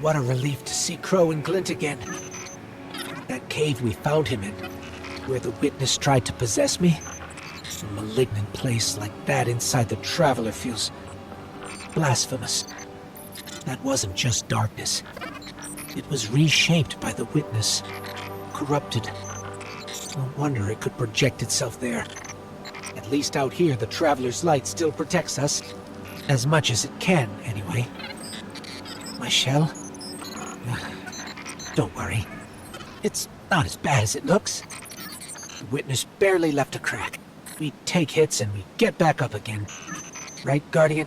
What a relief to see Crow and Glint again. That cave we found him in, where the witness tried to possess me. A malignant place like that inside the Traveler feels blasphemous. That wasn't just darkness. It was reshaped by the witness, corrupted. No wonder it could project itself there. At least out here, the Traveler's light still protects us. As much as it can, anyway. My shell? Don't worry. It's not as bad as it looks. The witness barely left a crack. We take hits and we get back up again. Right, Guardian?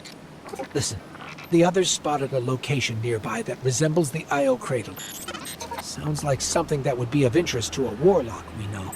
Listen, the others spotted a location nearby that resembles the Io cradle. Sounds like something that would be of interest to a warlock we know.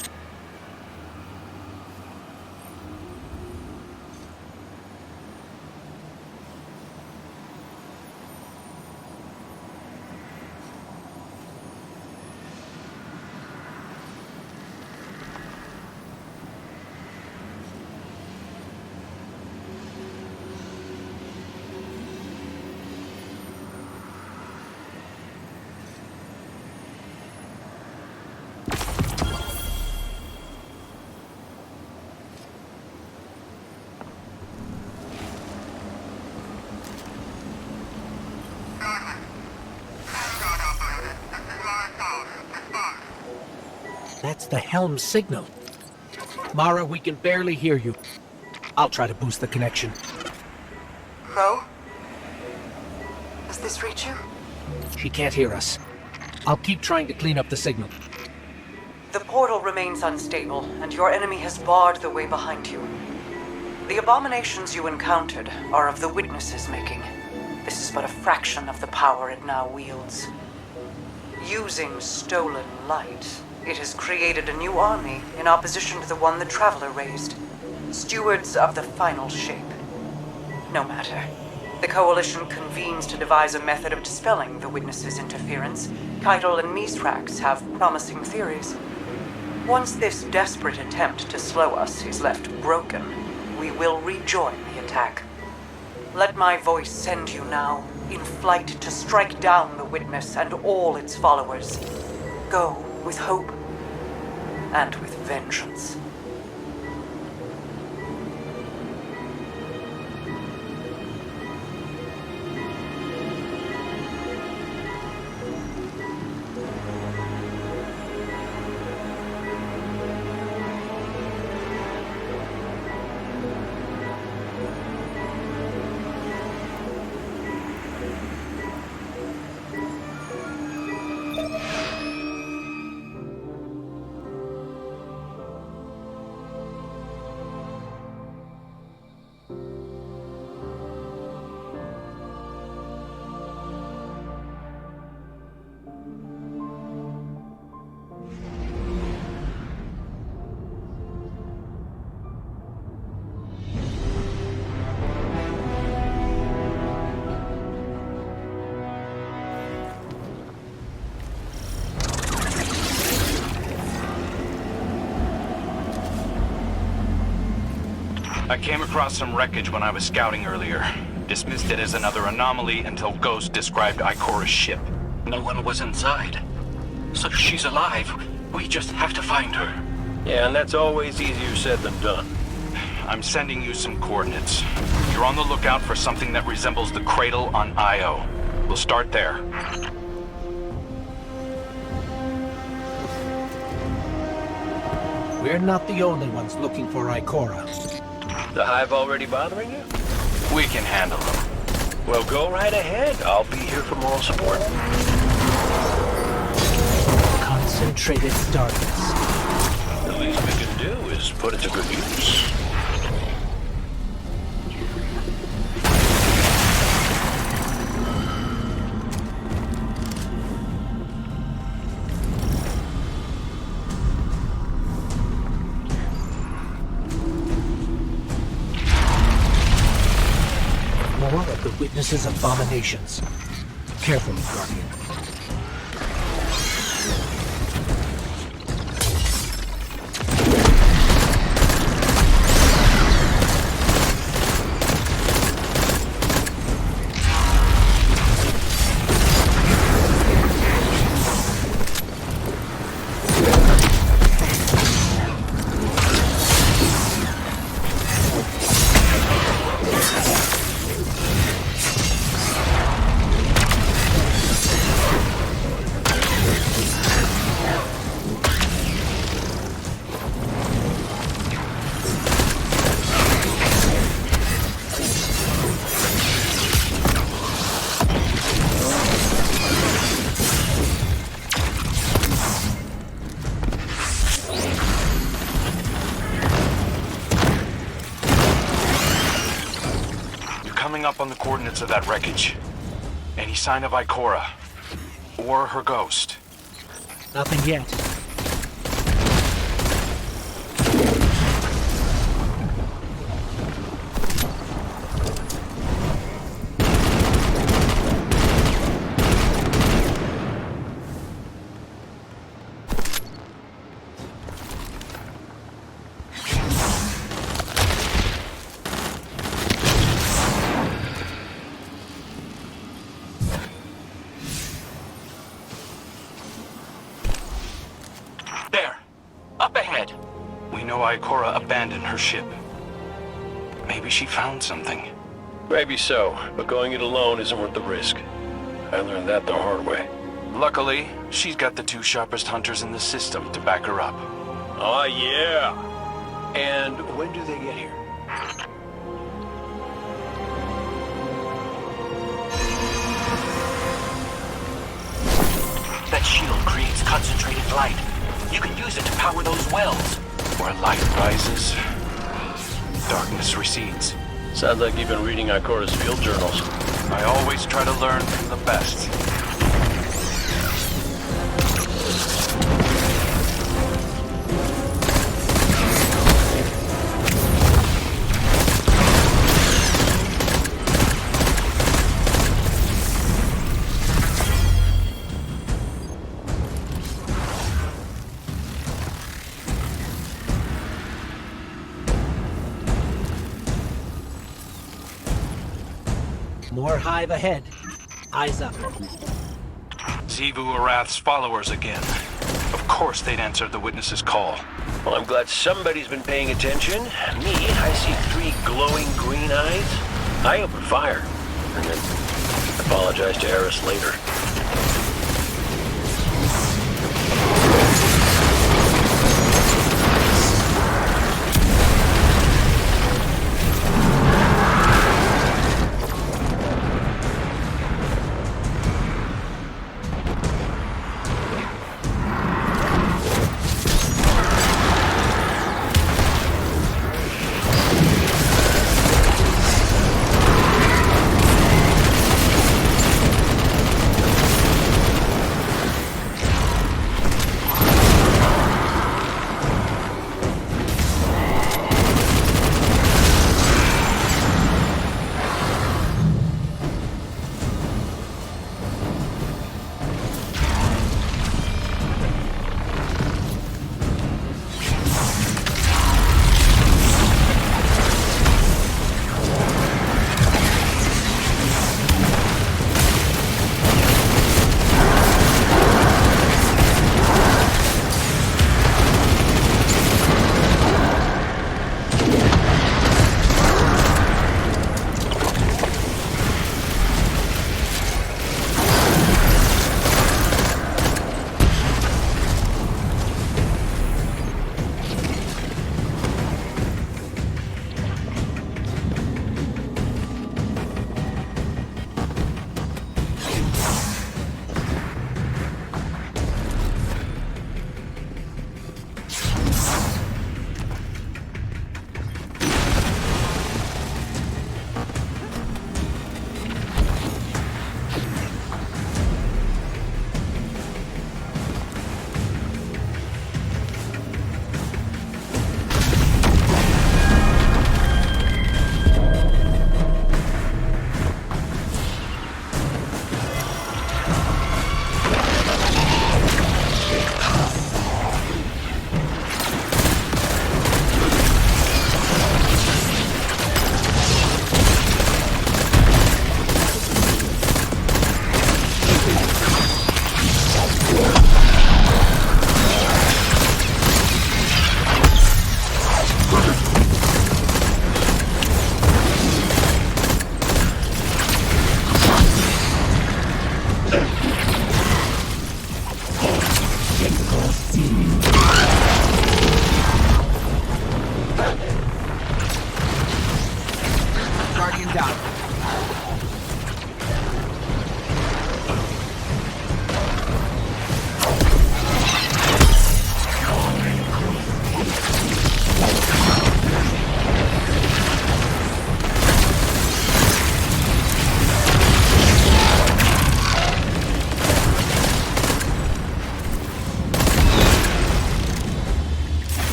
That's the helm signal. Mara, we can barely hear you. I'll try to boost the connection. Crow? Does this reach you? She can't hear us. I'll keep trying to clean up the signal. The portal remains unstable, and your enemy has barred the way behind you. The abominations you encountered are of the Witness's making. This is but a fraction of the power it now wields. Using stolen light, it has created a new army in opposition to the one the Traveler raised. Stewards of the final shape. No matter. The Coalition convenes to devise a method of dispelling the Witness's interference. Cayde and Mithrax have promising theories. Once this desperate attempt to slow us is left broken, we will rejoin the attack. Let my voice send you now, in flight to strike down the Witness and all its followers. Go with hope and with vengeance. I came across some wreckage when I was scouting earlier. Dismissed it as another anomaly until Ghost described Ikora's ship. No one was inside. So she's alive. We just have to find her. Yeah, and that's always easier said than done. I'm sending you some coordinates. You're on the lookout for something that resembles the cradle on Io. We'll start there. We're not the only ones looking for Ikora. The Hive already bothering you? We can handle them. Well, go right ahead. I'll be here for moral support. Concentrated darkness. The least we can do is put it to good use. More of the Witness's abominations. Carefully, Guardian. on the coordinates of that wreckage. Any sign of Ikora? Or her ghost? Nothing yet. There. Up ahead. We know Ikora abandoned her ship. Maybe she found something. Maybe so, but going it alone isn't worth the risk. I learned that the hard way. Luckily, she's got the two sharpest hunters in the system to back her up. Oh, yeah. And when do they get here? That shield creates concentrated light. You can use it to power those wells. Where light rises, darkness recedes. Sounds like you've been reading Ikora's field journals. I always try to learn from the best. More hive ahead. Eyes up. Xivu Arath's followers again. Of course they'd answered the witness's call. Well, I'm glad somebody's been paying attention. Me, I see 3 glowing green eyes. I open fire. And then apologize to Eris later.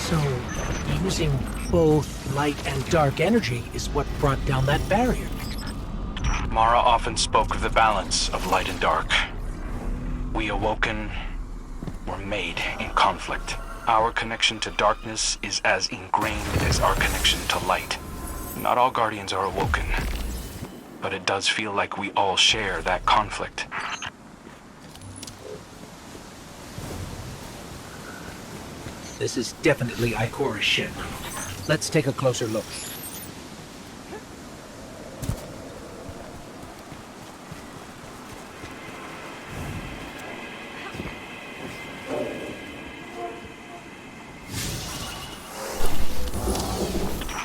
So, using both light and dark energy is what brought down that barrier. Mara often spoke of the balance of light and dark. We awoken were made in conflict. Our connection to darkness is as ingrained as our connection to light. Not all Guardians are awoken, but it does feel like we all share that conflict. This is definitely Ikora's ship. Let's take a closer look.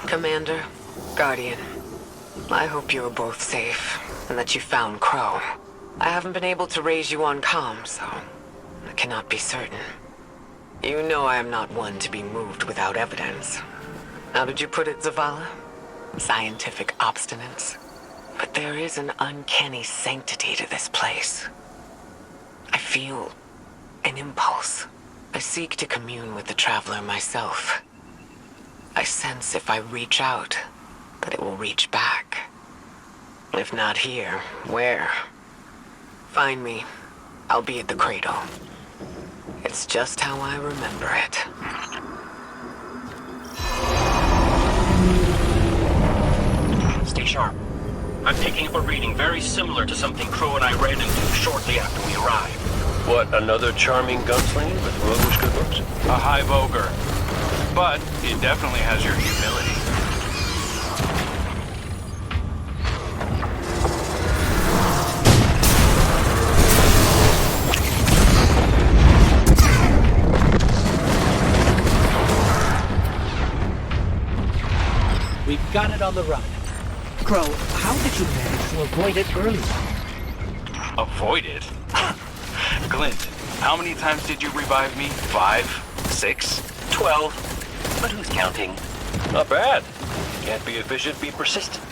Commander, Guardian, I hope you are both safe, and that you found Crow. I haven't been able to raise you on comm, so I cannot be certain. You know I am not one to be moved without evidence. How did you put it, Zavala? Scientific obstinance? But there is an uncanny sanctity to this place. I feel an impulse. I seek to commune with the Traveler myself. I sense if I reach out, that it will reach back. If not here, where? Find me. I'll be at the cradle. It's just how I remember it. Stay sharp. I'm picking up a reading very similar to something Crow and I ran into shortly after we arrived. What, another charming gunslinger with roguish good looks? A high voger. But it definitely has your humility. We've got it on the run. Crow, how did you manage to avoid it earlier? Avoid it? Glint, how many times did you revive me? 5? 6? 12. But who's counting? Not bad. Can't be efficient, be persistent.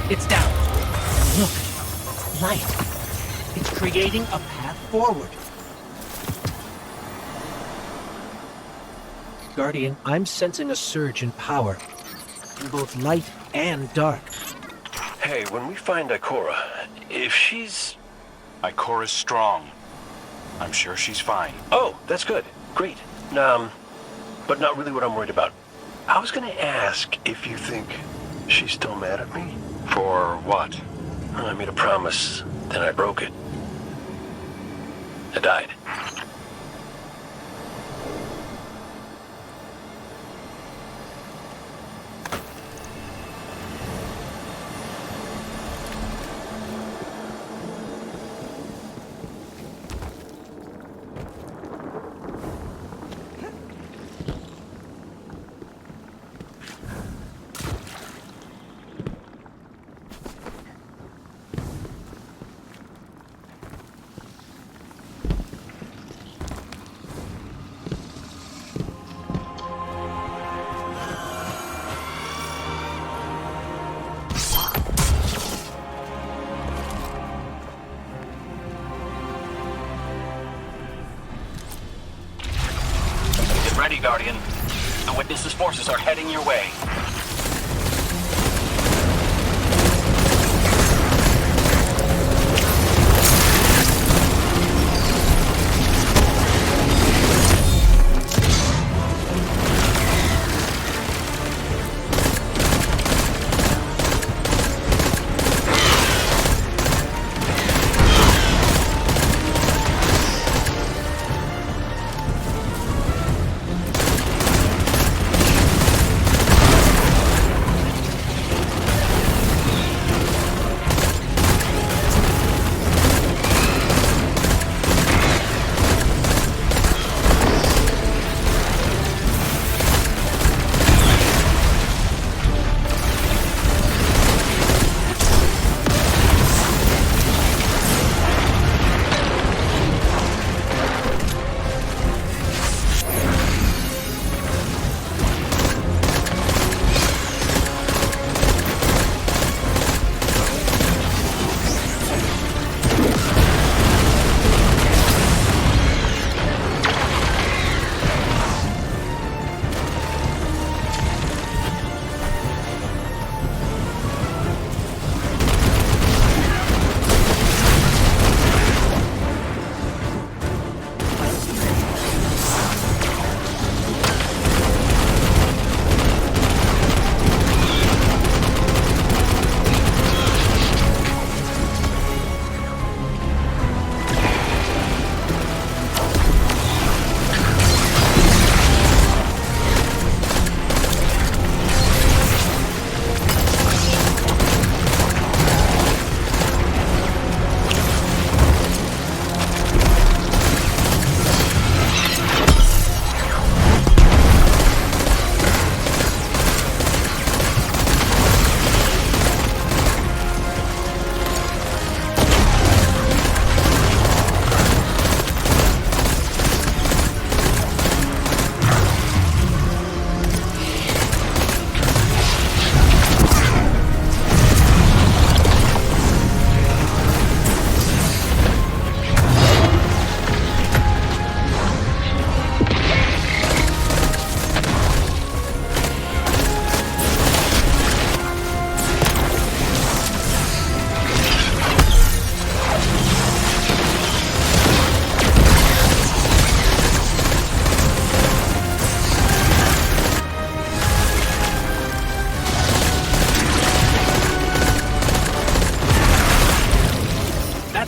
It's down. Look. Light. It's creating a path forward. Guardian, I'm sensing a surge in power. In both light and dark. Hey, when we find Ikora, if she's... Ikora's strong. I'm sure she's fine. Oh, that's good. Great. But not really what I'm worried about. I was gonna ask if you think she's still mad at me. For what? I made a promise, then I broke it. I died. Ready, Guardian. The Witness's forces are heading your way.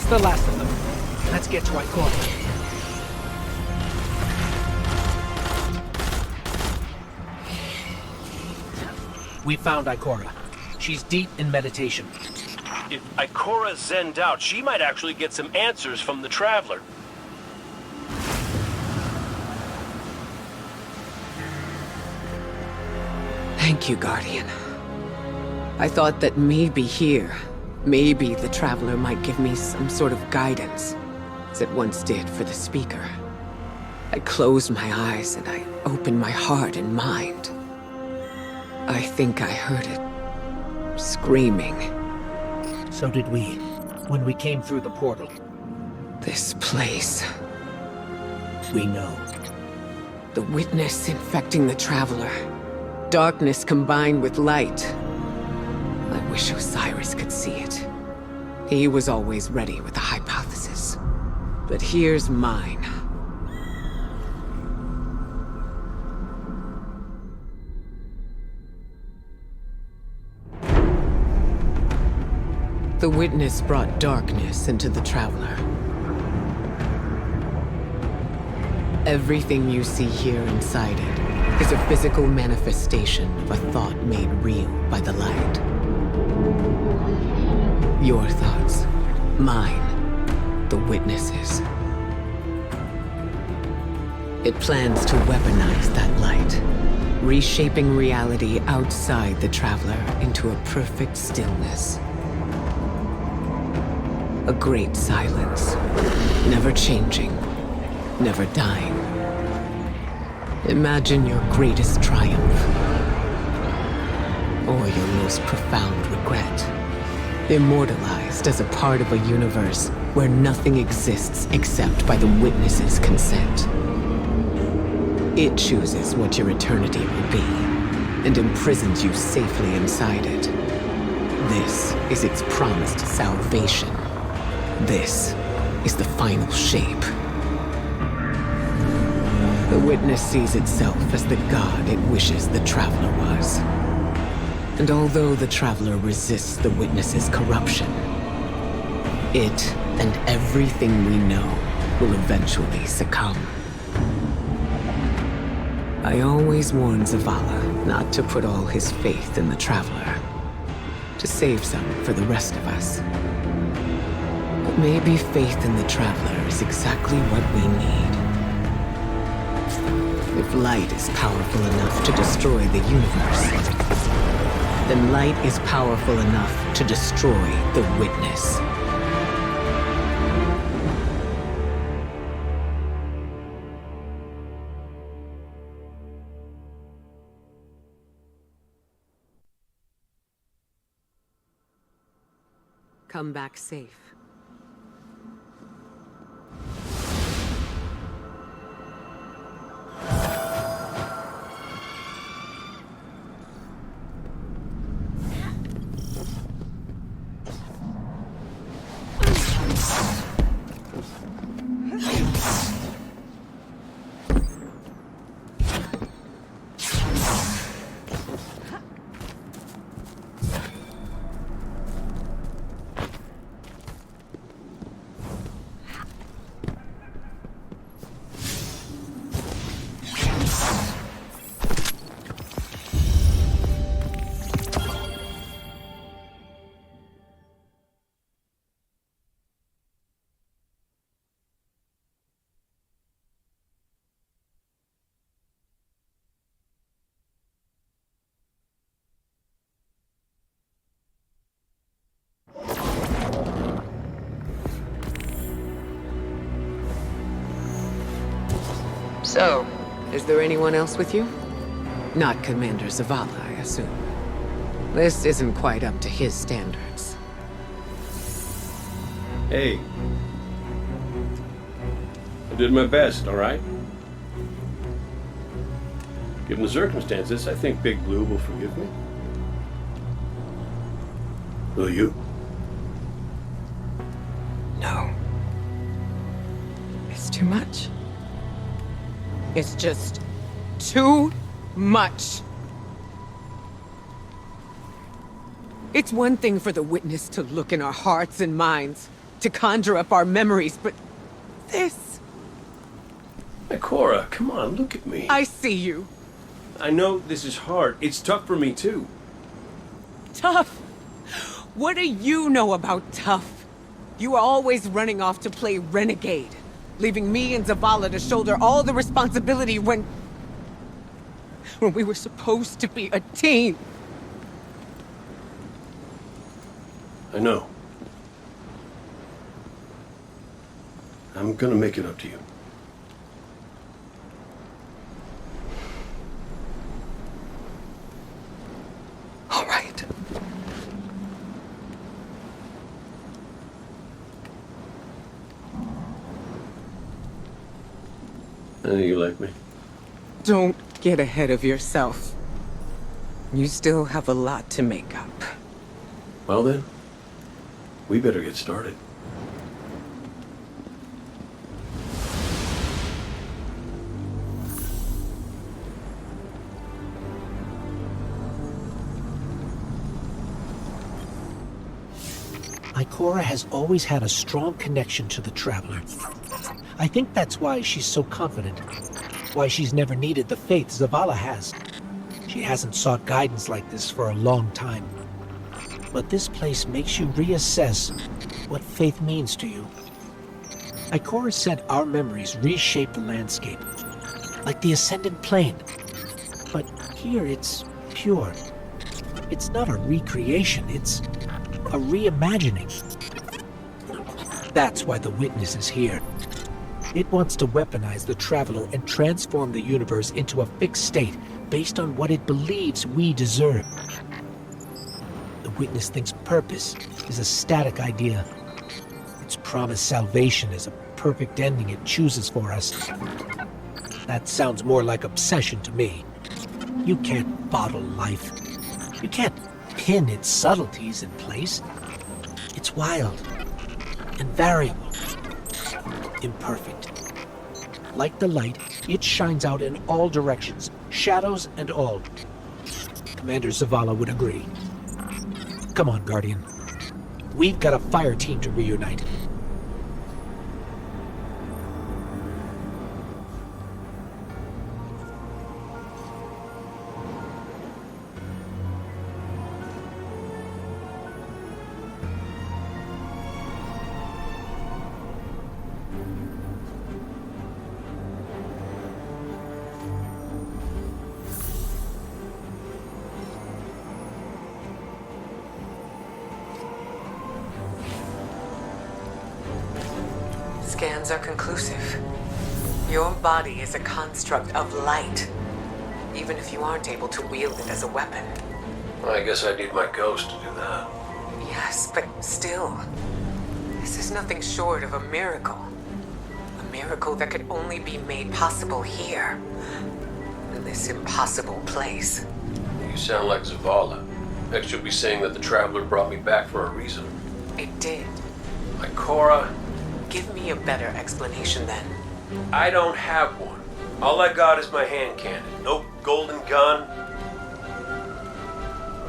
the last of them. Let's get to Ikora. We found Ikora. She's deep in meditation. If Ikora zenned out, she might actually get some answers from the Traveler. Thank you, Guardian. I thought that maybe here, maybe the Traveler might give me some sort of guidance, as it once did for the Speaker. I closed my eyes and I opened my heart and mind. I think I heard it, screaming, So did we, when we came through the portal. This place. We know. The witness infecting the Traveler. Darkness combined with light. I wish Osiris could see it. He was always ready with a hypothesis. But here's mine. The witness brought darkness into the Traveler. Everything you see here inside it is a physical manifestation of a thought made real by the light. Your thoughts, mine, the witness's. It plans to weaponize that light, reshaping reality outside the Traveler into a perfect stillness. A great silence, never changing, never dying. Imagine your greatest triumph, or your most profound regret. Immortalized as a part of a universe where nothing exists except by the witness's consent. It chooses what your eternity will be, and imprisons you safely inside it. This is its promised salvation. This is the final shape. The witness sees itself as the god it wishes the Traveler was. And although the Traveler resists the witness's corruption, it and everything we know will eventually succumb. I always warn Zavala not to put all his faith in the Traveler, to save some for the rest of us. But maybe faith in the Traveler is exactly what we need. If light is powerful enough to destroy the universe, then light is powerful enough to destroy the witness. Come back safe. So, is there anyone else with you? Not Commander Zavala, I assume. This isn't quite up to his standards. Hey. I did my best, all right? Given the circumstances, I think Big Blue will forgive me. Will you? No. It's too much. It's just too much. It's one thing for the witness to look in our hearts and minds, to conjure up our memories, but this... Ikora, come on, look at me. I see you. I know this is hard. It's tough for me, too. Tough? What do you know about tough? You were always running off to play renegade, leaving me and Zavala to shoulder all the responsibility when we were supposed to be a team. I know. I'm gonna make it up to you. All right. You like me? Don't get ahead of yourself. You still have a lot to make up. Well then, we better get started. Ikora has always had a strong connection to the Traveler. I think that's why she's so confident. Why she's never needed the faith Zavala has. She hasn't sought guidance like this for a long time. But this place makes you reassess what faith means to you. Ikora said our memories reshape the landscape, like the Ascendant Plane. But here it's pure. It's not a recreation, it's a reimagining. That's why the Witness is here. It wants to weaponize the Traveler and transform the universe into a fixed state based on what it believes we deserve. The Witness thinks purpose is a static idea. Its promised salvation is a perfect ending it chooses for us. That sounds more like obsession to me. You can't bottle life. You can't pin its subtleties in place. It's wild and variable, imperfect. Like the light, it shines out in all directions, shadows and all. Commander Zavala would agree. Come on, Guardian. We've got a fire team to reunite. Scans are conclusive. Your body is a construct of light, even if you aren't able to wield it as a weapon. Well, I guess I need my ghost to do that. Yes, but still, this is nothing short of a miracle. A miracle that could only be made possible here, in this impossible place. You sound like Zavala. Next you'll be saying that the Traveler brought me back for a reason. It did. Ikora, Give me a better explanation then. I don't have one. All I got is my hand cannon. No golden gun.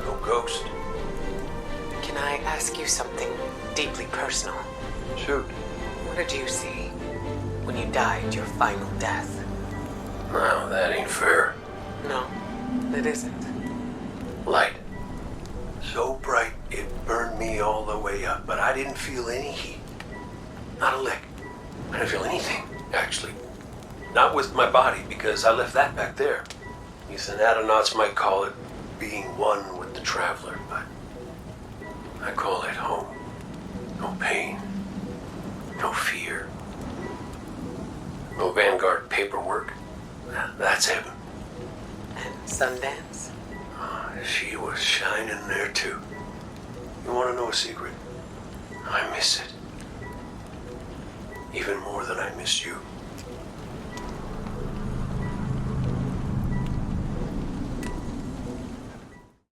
No ghost. Can I ask you something deeply personal? Shoot. What did you see when you died your final death? No, that ain't fair. No, it isn't. Light. So bright it burned me all the way up, but I didn't feel any heat. Not a lick. I didn't feel anything, actually. Not with my body, because I left that back there. These anatronauts might call it being one with the Traveler, but I call it home. No pain. No fear. No Vanguard paperwork. That's heaven. And Sundance? She was shining there too. You want to know a secret? I miss it. Even more than I miss you.